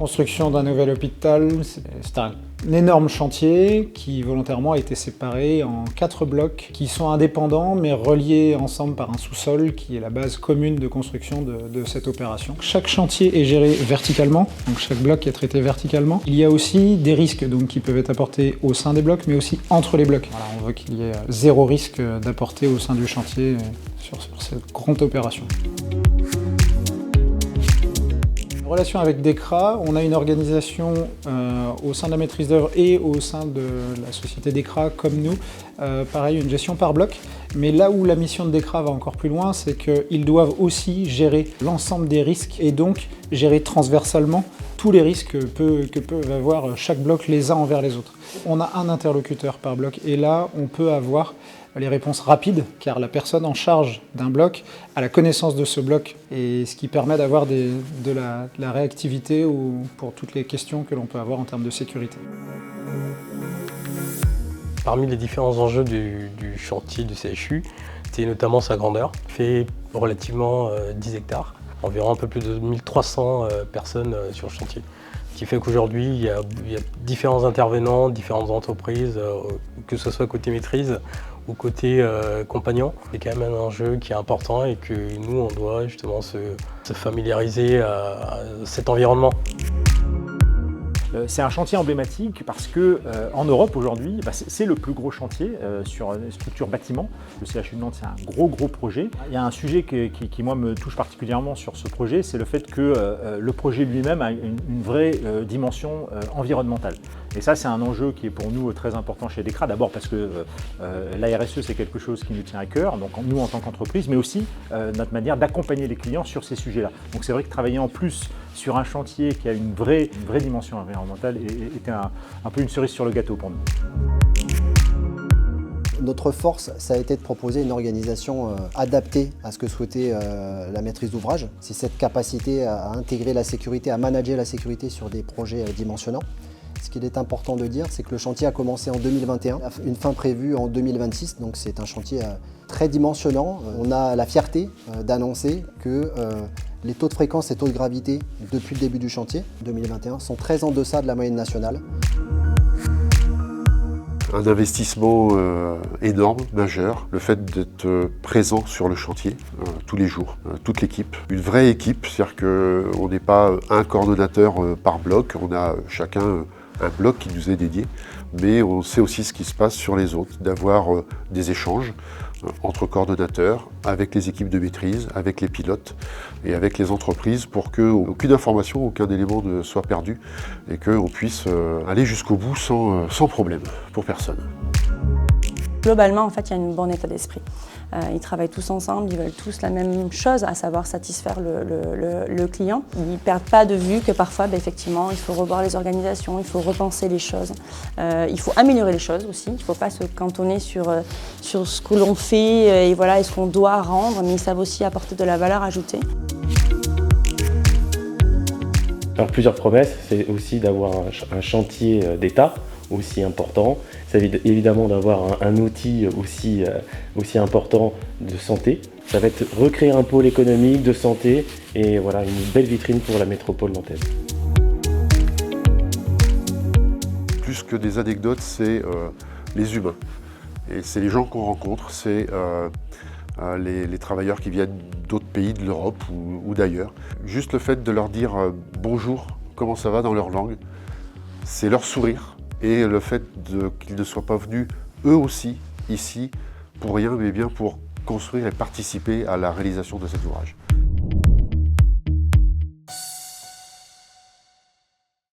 Construction d'un nouvel hôpital, c'est un énorme chantier qui volontairement a été séparé en 4 blocs qui sont indépendants mais reliés ensemble par un sous-sol qui est la base commune de construction de cette opération. Chaque chantier est géré verticalement, donc chaque bloc est traité verticalement. Il y a aussi des risques donc, qui peuvent être apportés au sein des blocs mais aussi entre les blocs. Voilà, on veut qu'il y ait 0 risque d'apporter au sein du chantier sur cette grande opération. En relation avec DECRA, on a une organisation au sein de la maîtrise d'œuvre et au sein de la société DECRA comme nous, pareil, une gestion par bloc. Mais là où la mission de DECRA va encore plus loin, c'est qu'ils doivent aussi gérer l'ensemble des risques et donc gérer transversalement tous les risques que peuvent avoir chaque bloc les uns envers les autres. On a un interlocuteur par bloc et là, on peut avoir les réponses rapides, car la personne en charge d'un bloc a la connaissance de ce bloc, et ce qui permet d'avoir de la réactivité pour toutes les questions que l'on peut avoir en termes de sécurité. Parmi les différents enjeux du chantier du CHU, c'est notamment sa grandeur. Il fait relativement 10 hectares, environ un peu plus de 1300 personnes sur le chantier. Ce qui fait qu'aujourd'hui, il y a différents intervenants, différentes entreprises, que ce soit côté maîtrise ou côté compagnon. C'est quand même un enjeu qui est important et que nous, on doit justement se familiariser à cet environnement. C'est un chantier emblématique parce que en Europe aujourd'hui, c'est le plus gros chantier sur une structure bâtiment. Le CHU de Nantes, c'est un gros projet. Il y a un sujet qui moi me touche particulièrement sur ce projet, c'est le fait que le projet lui-même a une vraie dimension environnementale. Et ça, c'est un enjeu qui est pour nous très important chez DECRA. D'abord parce que la RSE, c'est quelque chose qui nous tient à cœur, donc nous en tant qu'entreprise, mais aussi notre manière d'accompagner les clients sur ces sujets-là. Donc c'est vrai que travailler en plus sur un chantier qui a une vraie dimension environnementale était un peu une cerise sur le gâteau pour nous. Notre force, ça a été de proposer une organisation adaptée à ce que souhaitait la maîtrise d'ouvrage. C'est cette capacité à intégrer la sécurité, à manager la sécurité sur des projets dimensionnants. Ce qu'il est important de dire, c'est que le chantier a commencé en 2021, une fin prévue en 2026, donc c'est un chantier très dimensionnant. On a la fierté d'annoncer que les taux de fréquence et taux de gravité depuis le début du chantier, 2021, sont très en deçà de la moyenne nationale. Un investissement énorme, majeur, le fait d'être présent sur le chantier tous les jours, toute l'équipe. Une vraie équipe, c'est-à-dire qu'on n'est pas un coordonnateur par bloc, on a chacun un bloc qui nous est dédié, mais on sait aussi ce qui se passe sur les autres, d'avoir des échanges entre coordonnateurs, avec les équipes de maîtrise, avec les pilotes et avec les entreprises pour qu'aucune information, aucun élément ne soit perdu et qu'on puisse aller jusqu'au bout sans problème pour personne. Globalement, en fait, il y a un bon état d'esprit. Ils travaillent tous ensemble, ils veulent tous la même chose, à savoir satisfaire le client. Ils ne perdent pas de vue que parfois, effectivement, il faut revoir les organisations, il faut repenser les choses. Il faut améliorer les choses aussi, il ne faut pas se cantonner sur ce que l'on fait et ce qu'on doit rendre, mais ils savent aussi apporter de la valeur ajoutée. Alors, plusieurs promesses, c'est aussi d'avoir un chantier d'État aussi important, c'est évidemment d'avoir un outil aussi important de santé. Ça va être recréer un pôle économique de santé et voilà, une belle vitrine pour la métropole nantaise. Plus que des anecdotes, c'est les humains. Et c'est les gens qu'on rencontre, c'est les travailleurs qui viennent d'autres pays de l'Europe ou d'ailleurs. Juste le fait de leur dire bonjour, comment ça va dans leur langue, c'est leur sourire. Et le fait qu'ils ne soient pas venus, eux aussi, ici, pour rien, mais bien pour construire et participer à la réalisation de cet ouvrage.